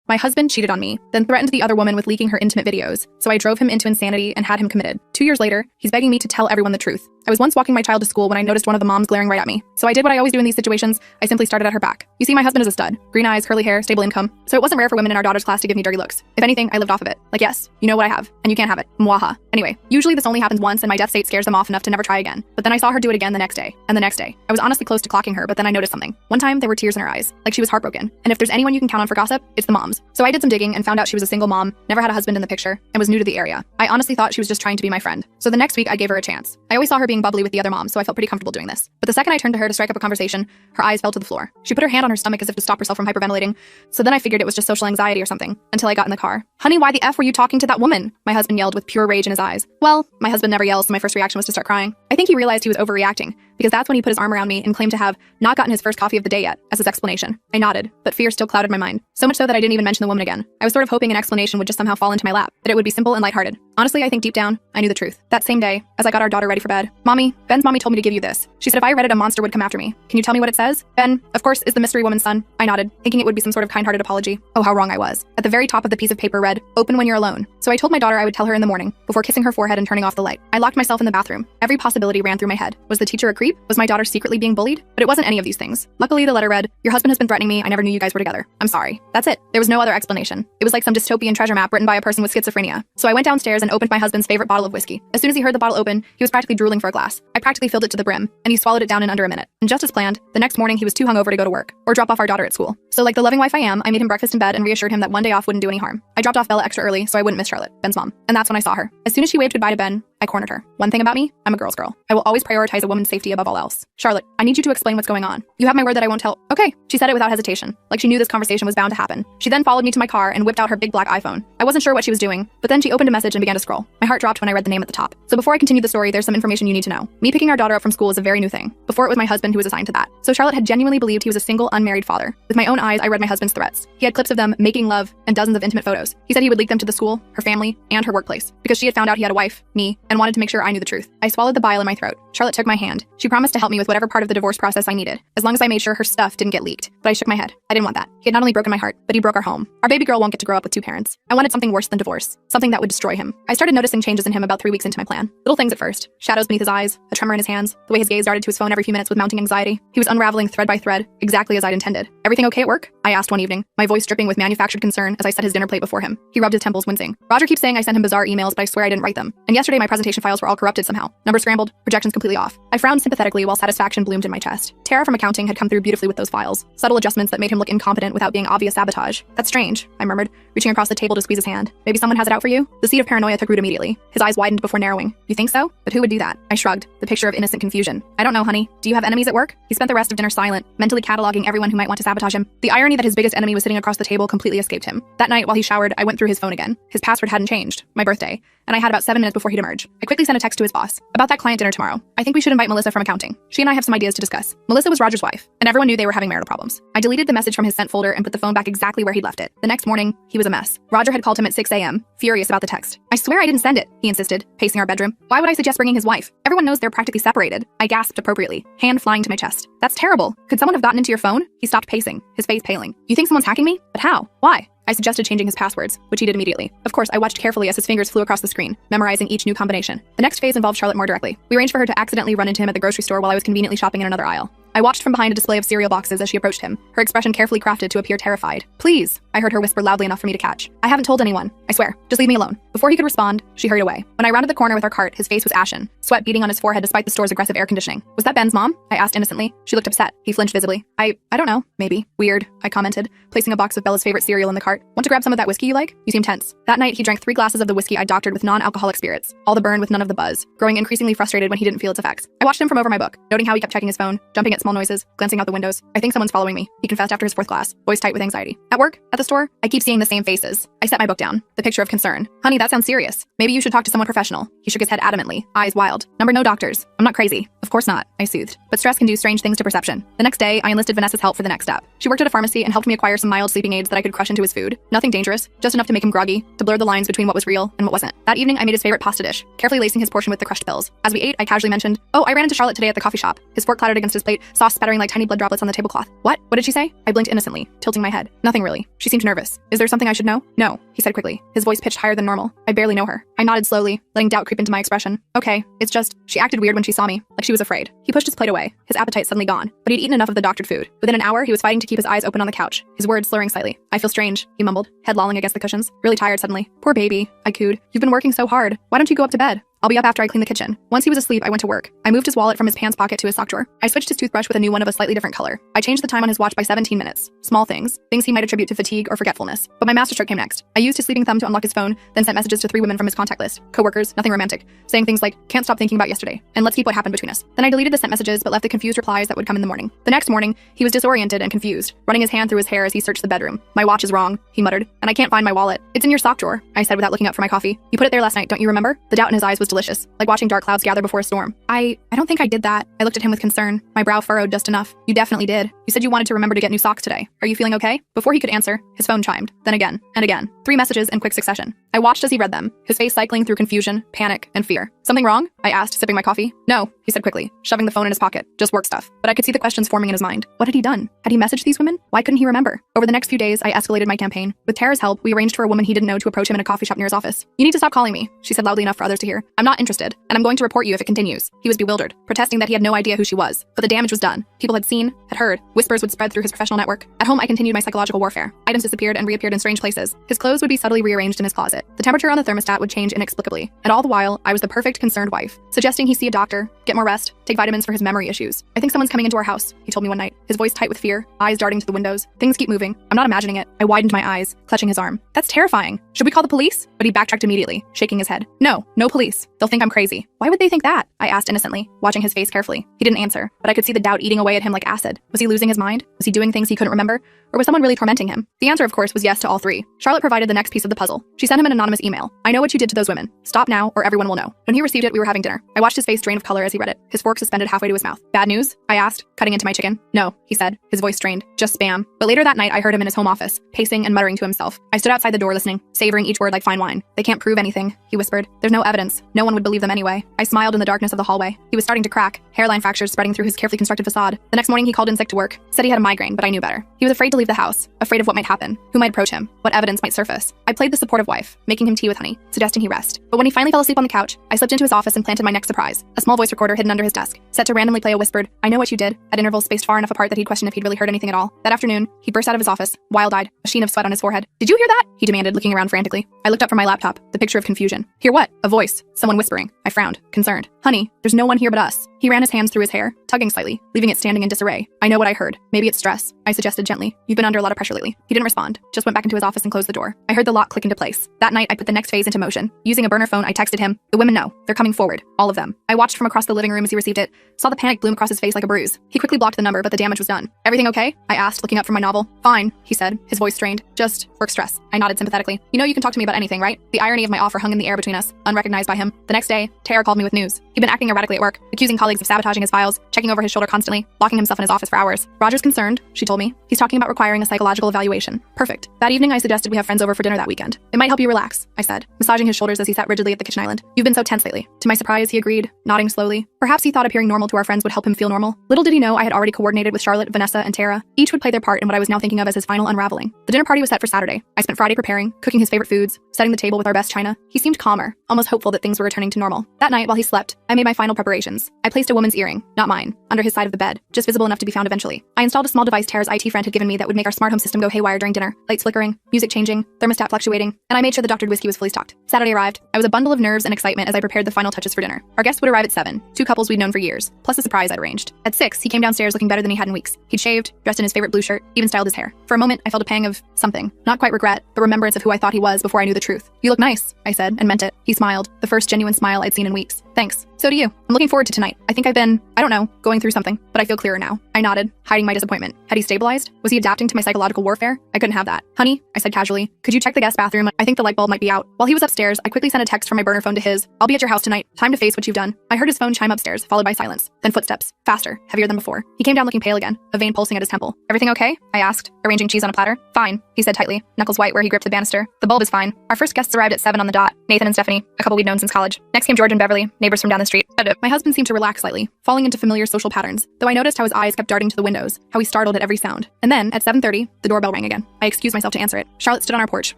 My husband cheated on me, then threatened the other woman with leaking her intimate videos, so I drove him into insanity and had him committed. 2 years later, he's begging me to tell everyone the truth. I was once walking my child to school when I noticed one of the moms glaring right at me. So I did what I always do in these situations. I simply started at her back. You see, my husband is a stud. Green eyes, curly hair, stable income. So it wasn't rare for women in our daughter's class to give me dirty looks. If anything, I lived off of it. Like, yes, you know what I have, and you can't have it. Mwaha. Anyway, usually this only happens once and my death state scares them off enough to never try again. But then I saw her do it again the next day, and the next day. I was honestly close to clocking her, but then I noticed something. One time, there were tears in her eyes, like she was heartbroken. And if there's anyone you can count on for gossip, it's the moms. So I did some digging and found out she was a single mom, never had a husband in the picture, and was new to the area. I honestly thought she was just trying to be my friend. So the next week, I gave her a chance. I always saw her being bubbly with the other moms, so I felt pretty comfortable doing this. But the second I turned to her to strike up a conversation, her eyes fell to the floor. She put her hand on her stomach as if to stop herself from hyperventilating, so then I figured it was just social anxiety or something, until I got in the car. Honey, why the F were you talking to that woman? My husband yelled with pure rage in his eyes. Well, my husband never yells, so my first reaction was to start crying. I think he realized he was overreacting, because that's when he put his arm around me and claimed to have not gotten his first coffee of the day yet, as his explanation. I nodded, but fear still clouded my mind. So much so that I didn't even mention the woman again. I was sort of hoping an explanation would just somehow fall into my lap, that it would be simple and lighthearted. Honestly, I think deep down, I knew the truth. That same day, as I got our daughter ready for bed, Ben's mommy told me to give you this. She said if I read it, a monster would come after me. Can you tell me what it says? Ben, of course, is the mystery woman's son. I nodded, thinking it would be some sort of kind-hearted apology. Oh, how wrong I was. At the very top of the piece of paper read, open when you're alone. So I told my daughter I would tell her in the morning, before kissing her forehead and turning off the light. I locked myself in the bathroom. Every possibility ran through my head. Was the teacher a creep? Was my daughter secretly being bullied? But it wasn't any of these things. Luckily, the letter read, your husband has been threatening me. I never knew you guys were together. I'm sorry. That's it. There was no other explanation. It was like some dystopian treasure map written by a person with schizophrenia. So I went downstairs and opened my husband's favorite bottle of whiskey. As soon as he heard the bottle open, he was practically drooling for a glass. I practically filled it to the brim, and he swallowed it down in under a minute. And just as planned, the next morning he was too hungover to go to work or drop off our daughter at school. So like the loving wife I am, I made him breakfast in bed and reassured him that one day off wouldn't do any harm. I dropped off Bella extra early so I wouldn't miss Charlotte, Ben's mom. And that's when I saw her. As soon as she waved goodbye to Ben, I cornered her. One thing about me, I'm a girl's girl. I will always prioritize a woman's safety above all else. Charlotte, I need you to explain what's going on. You have my word that I won't tell. Okay, she said it without hesitation, like she knew this conversation was bound to happen. She then followed me to my car and whipped out her big black iPhone. I wasn't sure what she was doing, but then she opened a message and began to scroll. My heart dropped when I read the name at the top. So before I continue the story, there's some information you need to know. Me picking our daughter up from school is a very new thing. Before it was my husband who was assigned to that. So Charlotte had genuinely believed he was a single, unmarried father. With my own eyes, I read my husband's threats. He had clips of them making love and dozens of intimate photos. He said he would leak them to the school, her family, and her workplace, because she had found out he had a wife, me, and wanted to make sure I knew the truth. I swallowed the bile in my throat. Charlotte took my hand. She promised to help me with whatever part of the divorce process I needed, as long as I made sure her stuff didn't get leaked. But I shook my head. I didn't want that. He had not only broken my heart, but he broke our home. Our baby girl won't get to grow up with two parents. I wanted something worse than divorce, something that would destroy him. I started noticing changes in him about 3 weeks into my plan. Little things at first. Shadows beneath his eyes, a tremor in his hands, the way his gaze darted to his phone every few minutes with mounting anxiety. He was unraveling thread by thread, exactly as I'd intended. Everything okay at work? I asked one evening, my voice dripping with manufactured concern as I set his dinner plate before him. He rubbed his temples, wincing. Roger keeps saying I sent him bizarre emails, but I swear I didn't write them. And yesterday my presentation files were all corrupted somehow. Numbers scrambled, projections completely off. I frowned sympathetically while satisfaction bloomed in my chest. Tara from accounting had come through beautifully with those files. Subtle adjustments that made him look incompetent without being obvious sabotage. That's strange, I murmured, reaching across the table to squeeze his hand. Maybe someone has it out for you? The seed of paranoia took root immediately. His eyes widened before narrowing. You think so? But who would do that? I shrugged, the picture of innocent confusion. I don't know, honey. Do you have enemies at work? He spent the rest of dinner silent, mentally cataloging everyone who might want to sabotage him. The irony that his biggest enemy was sitting across the table completely escaped him. That night, while he showered, I went through his phone again. His password hadn't changed. My birthday. And I had about 7 minutes before he'd emerge. I quickly sent a text to his boss about that client dinner tomorrow. I think we should invite Melissa from accounting. She and I have some ideas to discuss. Melissa was Roger's wife, and everyone knew they were having marital problems. I deleted the message from his sent folder and put the phone back exactly where he'd left it. The next morning, he was a mess. Roger had called him at 6 a.m., furious about the text. I swear I didn't send it, he insisted, pacing our bedroom. Why would I suggest bringing his wife? Everyone knows they're practically separated. I gasped appropriately, hand flying to my chest. That's terrible. Could someone have gotten into your phone? He stopped pacing, his face paling. You think someone's hacking me? But how? Why? I suggested changing his passwords, which he did immediately. Of course, I watched carefully as his fingers flew across the screen, memorizing each new combination. The next phase involved Charlotte more directly. We arranged for her to accidentally run into him at the grocery store while I was conveniently shopping in another aisle. I watched from behind a display of cereal boxes as she approached him, her expression carefully crafted to appear terrified. Please, I heard her whisper loudly enough for me to catch. I haven't told anyone. I swear. Just leave me alone. Before he could respond, she hurried away. When I rounded the corner with our cart, his face was ashen, sweat beading on his forehead despite the store's aggressive air conditioning. Was that Ben's mom? I asked innocently. She looked upset. He flinched visibly. I don't know. Maybe. Weird, I commented, placing a box of Bella's favorite cereal in the cart. Want to grab some of that whiskey you like? You seem tense. That night, he drank 3 glasses of the whiskey I doctored with non-alcoholic spirits. All the burn with none of the buzz, growing increasingly frustrated when he didn't feel its effects. I watched him from over my book, noting how he kept checking his phone, jumping at small noises, glancing out the windows. I think someone's following me, he confessed after his 4th glass, voice tight with anxiety. At work? At the store? I keep seeing the same faces. I set my book down, the picture of concern. Honey, that sounds serious. Maybe you should talk to someone professional. He shook his head adamantly, eyes wild. Number no doctors. I'm not crazy. Of course not, I soothed. But stress can do strange things to perception. The next day, I enlisted Vanessa's help for the next step. She worked at a pharmacy and helped me acquire some mild sleeping aids that I could crush into his food. Nothing dangerous, just enough to make him groggy, to blur the lines between what was real and what wasn't. That evening, I made his favorite pasta dish, carefully lacing his portion with the crushed pills. As we ate, I casually mentioned, oh, I ran into Charlotte today at the coffee shop. His fork clattered against his plate, sauce spattering like tiny blood droplets on the tablecloth. What? What did she say? I blinked innocently, tilting my head. Nothing really. She seemed nervous. Is there something I should know? No, he said quickly, his voice pitched higher than normal. I barely know her. I nodded slowly, letting doubt creep into my expression. Okay, it's just, she acted weird when she saw me, like she was afraid. He pushed his plate away, his appetite suddenly gone, but he'd eaten enough of the doctored food. Within an hour, he was fighting to keep his eyes open on the couch, his words slurring slightly. I feel strange, he mumbled, head lolling against the cushions. Really tired suddenly. Poor baby, I cooed. You've been working so hard. Why don't you go up to bed? I'll be up after I clean the kitchen. Once he was asleep, I went to work. I moved his wallet from his pants pocket to his sock drawer. I switched his toothbrush with a new one of a slightly different color. I changed the time on his watch by 17 minutes. Small things he might attribute to fatigue or forgetfulness. But my masterstroke came next. I used his sleeping thumb to unlock his phone, then sent messages to 3 women from his contact list. Coworkers, nothing romantic, saying things like, can't stop thinking about yesterday, and let's keep what happened between us. Then I deleted the sent messages but left the confused replies that would come in the morning. The next morning, he was disoriented and confused, running his hand through his hair as he searched the bedroom. My watch is wrong, he muttered, and I can't find my wallet. It's in your sock drawer, I said without looking up for my coffee. You put it there last night, don't you remember? The doubt in his eyes was delicious, like watching dark clouds gather before a storm. I don't think I did that. I looked at him with concern, my brow furrowed just enough. You definitely did. You said you wanted to remember to get new socks today. Are you feeling okay? Before he could answer, his phone chimed, then again, and again. 3 messages in quick succession. I watched as he read them, his face cycling through confusion, panic, and fear. Something wrong? I asked, sipping my coffee. No, he said quickly, shoving the phone in his pocket. Just work stuff. But I could see the questions forming in his mind. What had he done? Had he messaged these women? Why couldn't he remember? Over the next few days, I escalated my campaign. With Tara's help, we arranged for a woman he didn't know to approach him in a coffee shop near his office. You need to stop calling me, she said loudly enough for others to hear. I'm not interested, and I'm going to report you if it continues. He was bewildered, protesting that he had no idea who she was. But the damage was done. People had seen, had heard. Whispers would spread through his professional network. At home, I continued my psychological warfare. Items disappeared and reappeared in strange places. His clothes would be subtly rearranged in his closet. The temperature on the thermostat would change inexplicably. And all the while, I was the perfect concerned wife, suggesting he see a doctor, get more rest, take vitamins for his memory issues. I think someone's coming into our house, he told me one night, his voice tight with fear, eyes darting to the windows. Things keep moving. I'm not imagining it. I widened my eyes, clutching his arm. That's terrifying. Should we call the police? But he backtracked immediately, shaking his head. No police. They'll think I'm crazy. Why would they think that? I asked innocently, watching his face carefully. He didn't answer, but I could see the doubt eating away at him like acid. Was he losing his mind? Was he doing things he couldn't remember? Or was someone really tormenting him? The answer, of course, was yes to all 3. Charlotte provided the next piece of the puzzle. She sent him an anonymous email. I know what you did to those women. Stop now, or everyone will know. When he received it, we were having dinner. I watched his face drain of color as he read it, his fork suspended halfway to his mouth. Bad news? I asked, cutting into my chicken. No, he said, his voice strained. Just spam. But later that night, I heard him in his home office, pacing and muttering to himself. I stood outside the door listening, savoring each word like fine wine. They can't prove anything, he whispered. There's no evidence. No one would believe them anyway. I smiled in the darkness of the hallway. He was starting to crack, hairline fractures spreading through his carefully constructed facade. The next morning, he called in sick to work, said he had a migraine, but I knew better. He was afraid to leave the house, afraid of what might happen, who might approach him, what evidence might surface. I played the supportive wife, making him tea with honey, suggesting he rest. But when he finally fell asleep on the couch, I slipped into his office and planted my next surprise, a small voice recorder hidden under his desk, set to randomly play a whispered, I know what you did, at intervals spaced far enough apart that he'd question if he'd really heard anything at all. That afternoon, he burst out of his office, wild-eyed, a sheen of sweat on his forehead. Did you hear that? He demanded, looking around frantically. I looked up from my laptop, the picture of confusion. Hear what? A voice, someone whispering. I frowned, concerned. Honey, there's no one here but us. He ran his hands through his hair, tugging slightly, leaving it standing in disarray. I know what I heard. Maybe it's stress, I suggested gently. You've been under a lot of pressure lately. He didn't respond, just went back into his office and closed the door. I heard the lock click into place. That night, I put the next phase into motion. Using a burner phone, I texted him. The women know. They're coming forward. All of them. I watched from across the living room as he received it, saw the panic bloom across his face like a bruise. He quickly blocked the number, but the damage was done. Everything okay? I asked, looking up from my novel. Fine, he said, his voice strained. Just work stress. I nodded sympathetically. You know you can talk to me about anything, right? The irony of my offer hung in the air between us, unrecognized by him. The next day, Tara called me with news. He'd been acting erratically at work, accusing colleagues of sabotaging his files, checking over his shoulder constantly, locking himself in his office for hours. Roger's concerned, she told me. He's talking about requiring a psychological evaluation. Perfect. That evening, I suggested we have friends over for dinner that weekend. It might help you relax, I said, massaging his shoulders as he sat rigidly at the kitchen island. You've been so tense lately. To my surprise, he agreed, nodding slowly. Perhaps he thought appearing normal to our friends would help him feel normal. Little did he know I had already coordinated with Charlotte, Vanessa, and Tara. Each would play their part in what I was now thinking of as his final unraveling. The dinner party was set for Saturday. I spent Friday preparing, cooking his favorite foods, setting the table with our best china. He seemed calmer, almost hopeful that things were returning to normal. That night, while he slept, I made my final preparations. I placed a woman's earring, not mine, under his side of the bed, just visible enough to be found eventually. I installed a small device Tara's IT friend had given me that would make our smart home system go haywire during dinner, lights flickering, music changing, thermostat fluctuating, and I made sure the doctored whiskey was fully stocked. Saturday arrived. I was a bundle of nerves and excitement as I prepared the final touches for dinner. Our guests would arrive at 7, 2 couples we'd known for years, plus a surprise I'd arranged. At 6, he came downstairs looking better than he had in weeks. He'd shaved, dressed in his favorite blue shirt, even styled his hair. For a moment, I felt a pang of something. Not quite regret, but remembrance of who I thought he was before I knew the truth. You look nice, I said, and meant it. He smiled, the first genuine smile I'd seen in weeks. Thanks. So do you. I'm looking forward to tonight. I think I've been, I don't know, going through something, but I feel clearer now. I nodded, hiding my disappointment. Had he stabilized? Was he adapting to my psychological warfare? I couldn't have that. Honey, I said casually, could you check the guest bathroom? I think the light bulb might be out. While he was upstairs, I quickly sent a text from my burner phone to his. I'll be at your house tonight. Time to face what you've done. I heard his phone chime upstairs, followed by silence. Then footsteps. Faster, heavier than before. He came down looking pale again, a vein pulsing at his temple. Everything okay? I asked, arranging cheese on a platter. Fine, he said tightly, knuckles white where he gripped the banister. The bulb is fine. Our first guests arrived at 7 on the dot. Nathan and Stephanie, a couple we'd known since college. Next came George and Beverly, neighbors from down the street. My husband seemed to relax slightly, falling into familiar social patterns, though I noticed how his eyes kept darting to the windows, how he startled at every sound. And then, at 7:30, the doorbell rang again. I excused myself to answer it. Charlotte stood on our porch,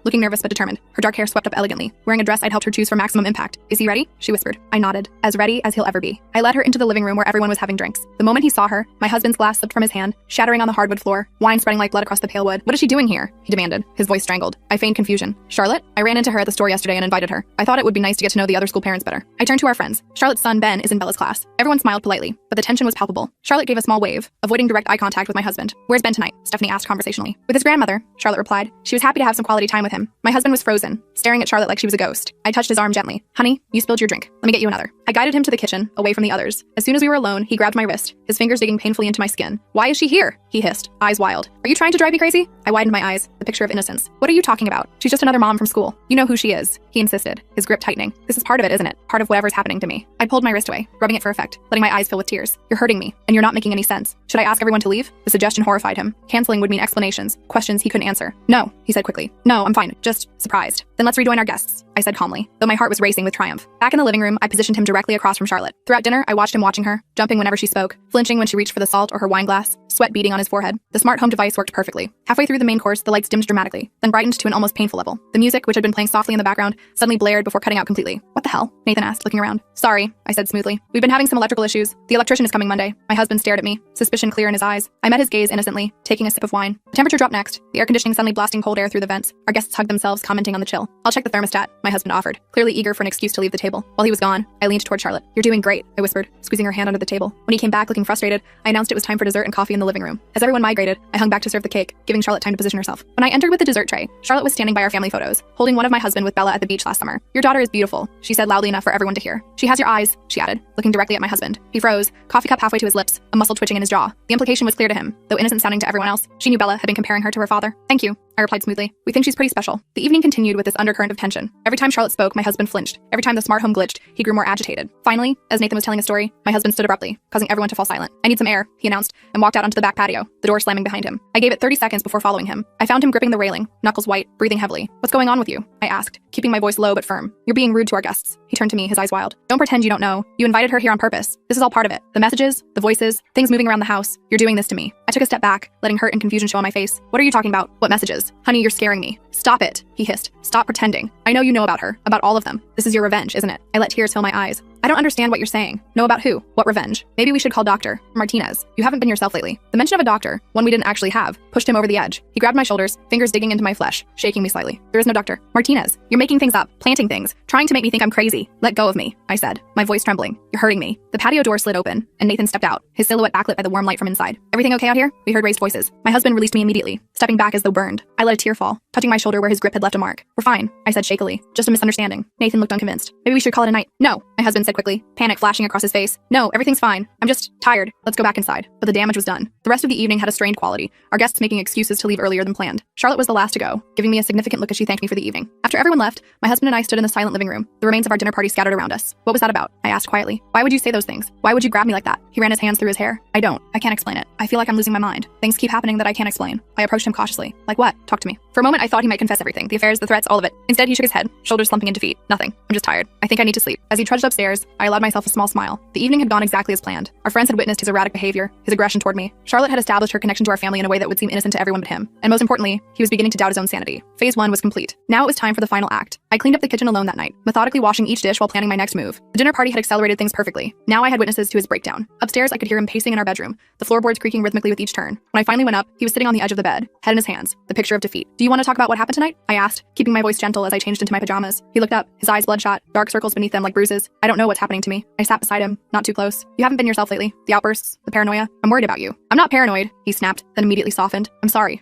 looking nervous but determined, her dark hair swept up elegantly, wearing a dress I'd helped her choose for maximum impact. Is he ready? She whispered. I nodded. As ready as he'll ever be. I led her into the living room where everyone was having drinks. The moment he saw her, my husband's glass slipped from his hand, shattering on the hardwood floor, wine spreading like blood across the pale wood. What is she doing here? He demanded, his voice strangled. I feigned confusion. Charlotte? I ran into her at the store yesterday and invited her. I thought it would be nice to get to know the other school parents better. I turned to our friends. Charlotte's son, Ben, is in Bella's class. Everyone smiled politely, but the tension was palpable. Charlotte gave a small wave, avoiding direct eye contact with my husband. Where's Ben tonight? Stephanie asked conversationally. With his grandmother, Charlotte replied. She was happy to have some quality time with him. My husband was frozen, staring at Charlotte like she was a ghost. I touched his arm gently. Honey, you spilled your drink. Let me get you another. I guided him to the kitchen, away from the others. As soon as we were alone, he grabbed my wrist, his fingers digging painfully into my skin. Why is she here? He hissed, eyes wild. Are you trying to drive me crazy? I widened my eyes, the picture of innocence. What are you talking about? She's just another mom from school. You know who she is, he insisted, his grip tightening. This is part of it, isn't it? Part of whatever's happening to me. I pulled my wrist away, rubbing it for effect, letting my eyes fill with tears. You're hurting me, and you're not making any sense. Should I ask everyone to leave? The suggestion horrified him. Canceling would mean explanations, questions he couldn't answer. No, he said quickly. No, I'm fine, just surprised. Then let's rejoin our guests, I said calmly, though my heart was racing with triumph. Back in the living room, I positioned him directly across from Charlotte. Throughout dinner, I watched him watching her, jumping whenever she spoke, flinching when she reached for the salt or her wine glass, sweat beading on his forehead. The smart home device worked perfectly. Halfway through the main course, the lights dimmed dramatically, then brightened to an almost painful level. The music, which had been playing softly in the background, suddenly blared before cutting out completely. What the hell? Nathan asked, looking around. Sorry, I said smoothly. We've been having some electrical issues. The electrician is coming Monday. My husband stared at me, suspicion clear in his eyes. I met his gaze innocently, taking a sip of wine. The temperature dropped next, the air conditioning suddenly blasting cold air through the vents. Our guests hugged themselves, commenting on the chill. I'll check the thermostat, my husband offered, clearly eager for an excuse to leave the table. While he was gone, I leaned toward Charlotte. You're doing great, I whispered, squeezing her hand under the table. When he came back looking frustrated, I announced it was time for dessert and coffee in the living room. As everyone migrated, I hung back to serve the cake, giving Charlotte time to position herself. When I entered with the dessert tray, Charlotte was standing by our family photos, holding one of my husband with Bella at the beach last summer. Your daughter is beautiful, she said loudly enough for everyone to hear. She has your eyes, she added, looking directly at my husband. He froze, coffee cup halfway to his lips, a muscle twitching in his jaw. The implication was clear to him, though innocent sounding to everyone else. She knew Bella had been comparing her to her father. Thank you, I replied smoothly. We think she's pretty special. The evening continued with this undercurrent of tension. Every time Charlotte spoke, my husband flinched. Every time the smart home glitched, he grew more agitated. Finally, as Nathan was telling a story, my husband stood abruptly, causing everyone to fall silent. I need some air, he announced, and walked out onto the back patio, the door slamming behind him. I gave it 30 seconds before following him. I found him gripping the railing, knuckles white, breathing heavily. What's going on with you? I asked, keeping my voice low but firm. You're being rude to our guests. He turned to me, his eyes wild. Don't pretend you don't know. You invited her here on purpose. This is all part of it. The messages, the voices, things moving around the house. You're doing this to me. I took a step back, letting hurt and confusion show on my face. What are you talking about? What messages? Honey, you're scaring me. Stop it, he hissed. Stop pretending. I know you know about her, about all of them. This is your revenge, isn't it? I let tears fill my eyes. I don't understand what you're saying. Know about who? What revenge? Maybe we should call Dr. Martinez. You haven't been yourself lately. The mention of a doctor, one we didn't actually have, pushed him over the edge. He grabbed my shoulders, fingers digging into my flesh, shaking me slightly. There is no Dr. Martinez. You're making things up, planting things, trying to make me think I'm crazy. Let go of me, I said, my voice trembling. You're hurting me. The patio door slid open, and Nathan stepped out, his silhouette backlit by the warm light from inside. Everything okay out here? We heard raised voices. My husband released me immediately, stepping back as though burned. I let a tear fall, touching my shoulder where his grip had left a mark. We're fine, I said shakily. Just a misunderstanding. Nathan looked unconvinced. Maybe we should call it a night. No, my husband said quickly, panic flashing across his face. No, everything's fine. I'm just tired. Let's go back inside. But the damage was done. The rest of the evening had a strained quality, our guests making excuses to leave earlier than planned. Charlotte was the last to go, giving me a significant look as she thanked me for the evening. After everyone left, my husband and I stood in the silent living room, the remains of our dinner party scattered around us. What was that about? I asked quietly. Why would you say those things? Why would you grab me like that? He ran his hands through his hair. I can't explain it. I feel like I'm losing my mind. Things keep happening that I can't explain. I approached him cautiously. Like what? Talk to me. For a moment, I thought he might confess everything. The affairs, the threats, all of it. Instead, he shook his head, shoulders slumping in defeat. Nothing. I'm just tired. I think I need to sleep. As he trudged upstairs, I allowed myself a small smile. The evening had gone exactly as planned. Our friends had witnessed his erratic behavior, his aggression toward me. Charlotte had established her connection to our family in a way that would seem innocent to everyone but him. And most importantly, he was beginning to doubt his own sanity. Phase 1 was complete. Now it was time for the final act. I cleaned up the kitchen alone that night, methodically washing each dish while planning my next move. The dinner party had accelerated things perfectly. Now I had witnesses to his breakdown. Upstairs, I could hear him pacing in our bedroom, the floorboards creaking rhythmically with each turn. When I finally went up, he was sitting on the edge of the bed, head in his hands, the picture of defeat. Do you want to talk about what happened tonight? I asked, keeping my voice gentle as I changed into my pajamas. He looked up, his eyes bloodshot, dark circles beneath them like bruises. I don't know what's happening to me. I sat beside him, not too close. You haven't been yourself lately. The outbursts, the paranoia. I'm worried about you. I'm not paranoid, he snapped, then immediately softened. I'm sorry.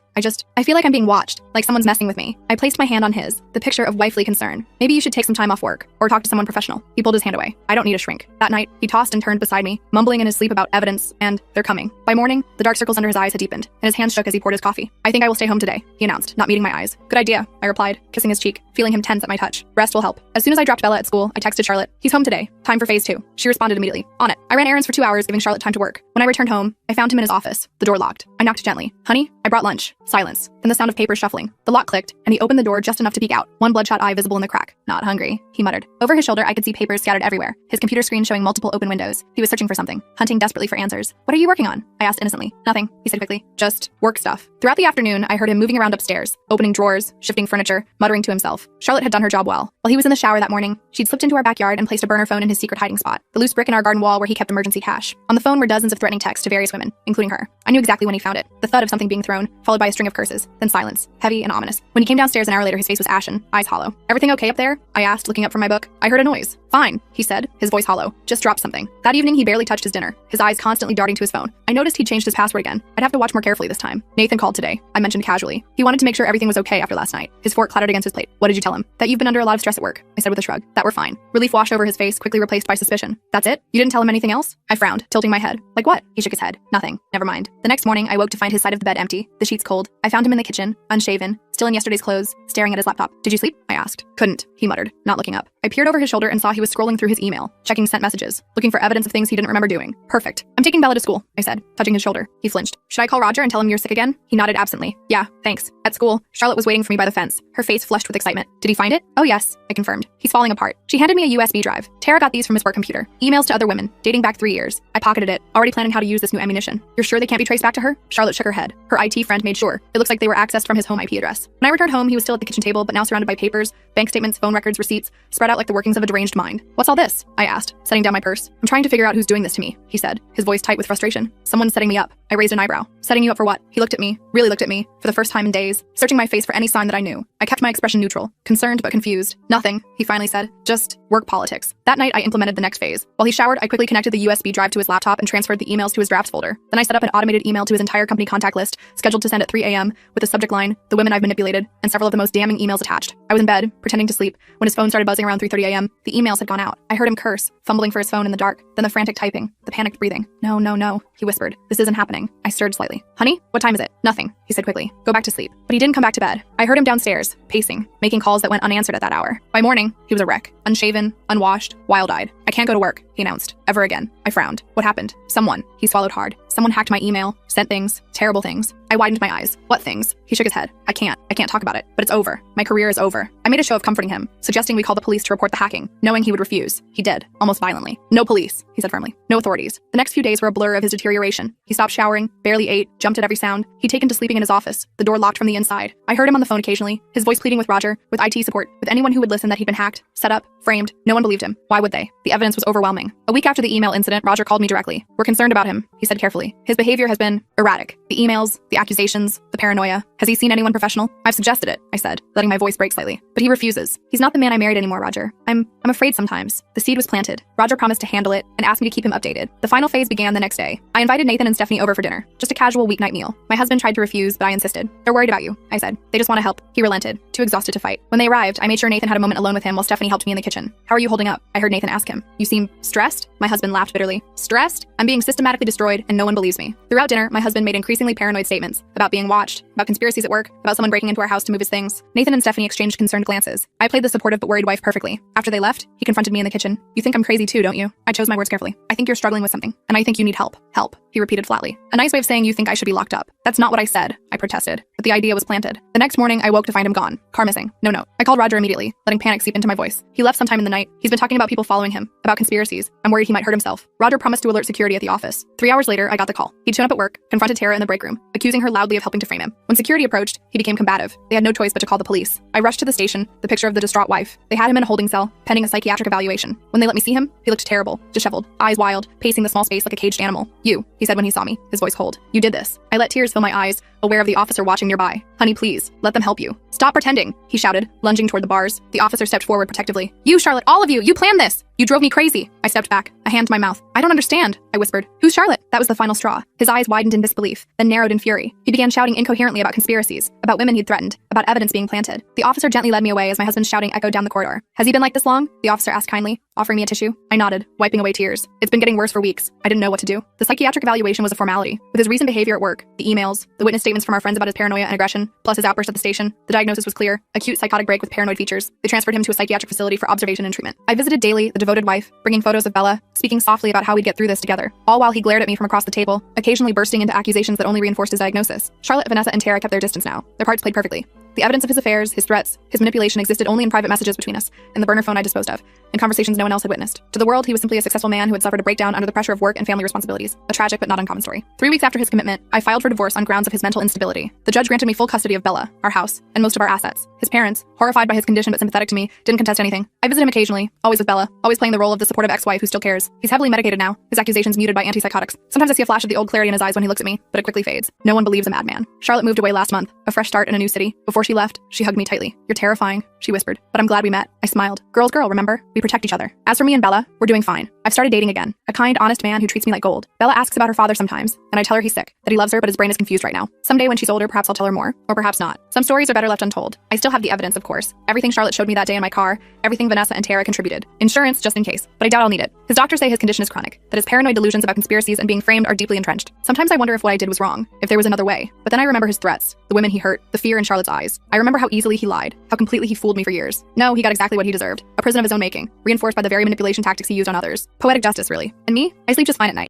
I feel like I'm being watched, like someone's messing with me. I placed my hand on his, the picture of wifely concern. Maybe you should take some time off work, or talk to someone professional. He pulled his hand away. I don't need a shrink. That night, he tossed and turned beside me, mumbling in his sleep about evidence, and they're coming. By morning, the dark circles under his eyes had deepened, and his hands shook as he poured his coffee. I think I will stay home today, he announced, not meeting my eyes. Good idea, I replied, kissing his cheek, feeling him tense at my touch. Rest will help. As soon as I dropped Bella at school, I texted Charlotte. He's home today. Time for phase 2. She responded immediately. On it. I ran errands for 2 hours, giving Charlotte time to work. When I returned home, I found him in his office, the door locked. I knocked gently. Honey, I brought lunch. Silence. then the sound of papers shuffling. The lock clicked, and he opened the door just enough to peek out, one bloodshot eye visible in the crack. "Not hungry," he muttered. Over his shoulder, I could see papers scattered everywhere, his computer screen showing multiple open windows. He was searching for something, hunting desperately for answers. "What are you working on?" I asked innocently. "Nothing," he said quickly. "Just work stuff." Throughout the afternoon, I heard him moving around upstairs, opening drawers, shifting furniture, muttering to himself. Charlotte had done her job well. While he was in the shower that morning, she'd slipped into our backyard and placed a burner phone in his secret hiding spot, the loose brick in our garden wall where he kept emergency cash. On the phone were dozens of threatening texts to various women, including her. I knew exactly when he found it. The thud of something being thrown, followed by a string of curses, then silence, heavy and ominous. When he came downstairs an hour later, his face was ashen, eyes hollow. "Everything okay up there?" I asked, looking up from my book. "I heard a noise." "Fine," he said, his voice hollow. "Just dropped something." That evening, he barely touched his dinner, his eyes constantly darting to his phone. I noticed he'd changed his password again. I'd have to watch more carefully this time. "Nathan called today," I mentioned casually. "He wanted to make sure everything was okay after last night." His fork clattered against his plate. "What did you tell him?" "That you've been under a lot of stress at work," I said with a shrug. "That we're fine." Relief washed over his face, quickly replaced by suspicion. "That's it? You didn't tell him anything else?" I frowned, tilting my head. "Like what?" He shook his head. "Nothing. Never mind." The next morning, I woke to find his side of the bed empty, the sheets cold. I found him in the kitchen, unshaven, still in yesterday's clothes, staring at his laptop. "Did you sleep?" I asked. "Couldn't," he muttered, not looking up. I peered over his shoulder and saw he was scrolling through his email, checking sent messages, looking for evidence of things he didn't remember doing. "Perfect. I'm taking Bella to school," I said, touching his shoulder. He flinched. "Should I call Roger and tell him you're sick again?" He nodded absently. "Yeah, thanks." At school, Charlotte was waiting for me by the fence, her face flushed with excitement. "Did he find it?" "Oh yes," I confirmed. "He's falling apart." She handed me a USB drive. Tara got these from his work computer. Emails to other women, dating back 3 years. I pocketed it, already planning how to use this new ammunition. "You're sure they can't be traced back to her?" Charlotte shook her head. Her IT friend made sure. It looks like they were accessed from his home IP address. When I returned home, he was still at the kitchen table, but now surrounded by papers, bank statements, phone records, receipts, spread out like the workings of a deranged mind. "What's all this?" I asked, setting down my purse. "I'm trying to figure out who's doing this to me," he said, his voice tight with frustration. "Someone's setting me up." I raised an eyebrow. "Setting you up for what?" He looked at me, really looked at me, for the first time in days, searching my face for any sign that I knew. I kept my expression neutral, concerned but confused. "Nothing," he finally said. "Just work politics." That night, I implemented the next phase. While he showered, I quickly connected the USB drive to his laptop and transferred the emails to his drafts folder. Then I set up an automated email to his entire company contact list, scheduled to send at 3 a.m., with the subject line, "The women I've manipulated," and several of the most damning emails attached. I was in bed, pretending to sleep, when his phone started buzzing around 3:30 a.m. The emails had gone out. I heard him curse, fumbling for his phone in the dark, then the frantic typing, the panicked breathing. "No, no, no," he whispered. "This isn't happening." I stirred slightly. "Honey, what time is it?" "Nothing," he said quickly. "Go back to sleep." But he didn't come back to bed. I heard him downstairs, pacing, making calls that went unanswered at that hour. By morning, he was a wreck, unshaven, unwashed, wild-eyed. "I can't go to work," he announced. "Ever again." I frowned. What happened? Someone. He swallowed hard. Someone hacked my email, sent things, terrible things. I widened my eyes. "What things?" He shook his head. I can't talk about it, but it's over. My career is over." I made a show of comforting him, suggesting we call the police to report the hacking, knowing he would refuse. He did, almost violently. "No police," he said firmly. "No authorities." The next few days were a blur of his deterioration. He stopped showering, barely ate, jumped at every sound. He'd taken to sleeping in his office, the door locked from the inside. I heard him on the phone occasionally, his voice pleading with Roger, with IT support, with anyone who would listen that he'd been hacked, set up, framed. No one believed him. Why would they? The evidence was overwhelming. A week after the email incident, Roger called me directly. "We're concerned about him," he said carefully. "His behavior has been erratic. The emails, the accusations, the paranoia. Has he seen anyone professional?" "I've suggested it," I said, letting my voice break slightly. "But he refuses. He's not the man I married anymore, Roger. I'm afraid sometimes." The seed was planted. Roger promised to handle it and asked me to keep him updated. The final phase began the next day. I invited Nathan and Stephanie over for dinner. Just a casual weeknight meal. My husband tried to refuse, but I insisted. "They're worried about you," I said. "They just want to help." He relented, too exhausted to fight. When they arrived, I made sure Nathan had a moment alone with him while Stephanie helped me in the kitchen. "How are you holding up?" I heard Nathan ask him. "You seem stressed?" My husband laughed bitterly. "Stressed? I'm being systematically destroyed, and no one believes me." Throughout dinner, my husband made increasingly paranoid statements about being watched, about conspiracies at work, about someone breaking into our house to move his things. Nathan and Stephanie exchanged concerned glances. I played the supportive but worried wife perfectly. After they left, he confronted me in the kitchen. "You think I'm crazy too, don't you?" I chose my words carefully. "I think you're struggling with something, and I think you need help." "Help," he repeated flatly. A nice way of saying you think I should be locked up. "That's not what I said," I protested, but the idea was planted. The next morning, I woke to find him gone. Car missing. No note. I called Roger immediately, letting panic seep into my voice. He left sometime in the night. He's been talking about people following him, about conspiracies. I'm worried he might hurt himself. Roger promised to alert security at the office. 3 hours later, I got the call. He'd shown up at work, confronted Tara in the break room, accusing her loudly of helping to frame him. When security approached, he became combative. They had no choice but to call the police. I rushed to the station, the picture of the distraught wife. They had him in a holding cell, pending a psychiatric evaluation. When they let me see him, he looked terrible, disheveled, eyes wild, pacing the small space like a caged animal. "You," he said when he saw me, his voice cold. "You did this." I let tears fill my eyes, aware of the officer watching nearby. "Honey, please, let them help you." "Stop pretending," he shouted, lunging toward the bars. The officer stepped forward protectively. "You, Charlotte, all of you, you planned this! You drove me crazy." I stepped back, a hand to my mouth. "I don't understand," I whispered. "Who's Charlotte?" That was the final straw. His eyes widened in disbelief, then narrowed in fury. He began shouting incoherently about conspiracies, about women he'd threatened, about evidence being planted. The officer gently led me away as my husband's shouting echoed down the corridor. "Has he been like this long?" the officer asked kindly, offering me a tissue. I nodded, wiping away tears. "It's been getting worse for weeks." I didn't know what to do. The psychiatric evaluation was a formality. With his recent behavior at work, the emails, the witness statements from our friends about his paranoia and aggression, plus his outburst at the station, the diagnosis was clear: acute psychotic break with paranoid features. They transferred him to a psychiatric facility for observation and treatment. I visited daily, the devoted wife, bringing photos of Bella, speaking softly about how we'd get through this together, all while he glared at me from across the table, occasionally bursting into accusations that only reinforced his diagnosis. Charlotte, Vanessa, and Tara kept their distance now. Their parts played perfectly. The evidence of his affairs, his threats, his manipulation existed only in private messages between us, in the burner phone I disposed of, in conversations no one else had witnessed. To the world, he was simply a successful man who had suffered a breakdown under the pressure of work and family responsibilities. A tragic but not uncommon story. 3 weeks after his commitment, I filed for divorce on grounds of his mental instability. The judge granted me full custody of Bella, our house, and most of our assets. His parents, horrified by his condition but sympathetic to me, didn't contest anything. I visit him occasionally, always with Bella, always playing the role of the supportive ex-wife who still cares. He's heavily medicated now, his accusations muted by antipsychotics. Sometimes I see a flash of the old clarity in his eyes when he looks at me, but it quickly fades. No one believes a madman. Charlotte moved away last month, a fresh start in a new city. Before she left, she hugged me tightly. "You're terrifying," she whispered, "but I'm glad we met." I smiled. Girl's girl, remember? We protect each other. As for me and Bella, we're doing fine. I've started dating again. A kind, honest man who treats me like gold. Bella asks about her father sometimes, and I tell her he's sick, that he loves her but his brain is confused right now. Someday when she's older, perhaps I'll tell her more, or perhaps not. Some stories are better left untold. I still have the evidence, of course. Everything Charlotte showed me that day in my car, everything Vanessa and Tara contributed. Insurance, just in case, but I doubt I'll need it. His doctors say his condition is chronic, that his paranoid delusions about conspiracies and being framed are deeply entrenched. Sometimes I wonder if what I did was wrong, if there was another way. But then I remember his threats, the women he hurt, the fear in Charlotte's eyes. I remember how easily he lied, how completely he fooled me for years. No, he got exactly what he deserved. A prison of his own making, reinforced by the very manipulation tactics he used on others. Poetic justice, really. And me? I sleep just fine at night.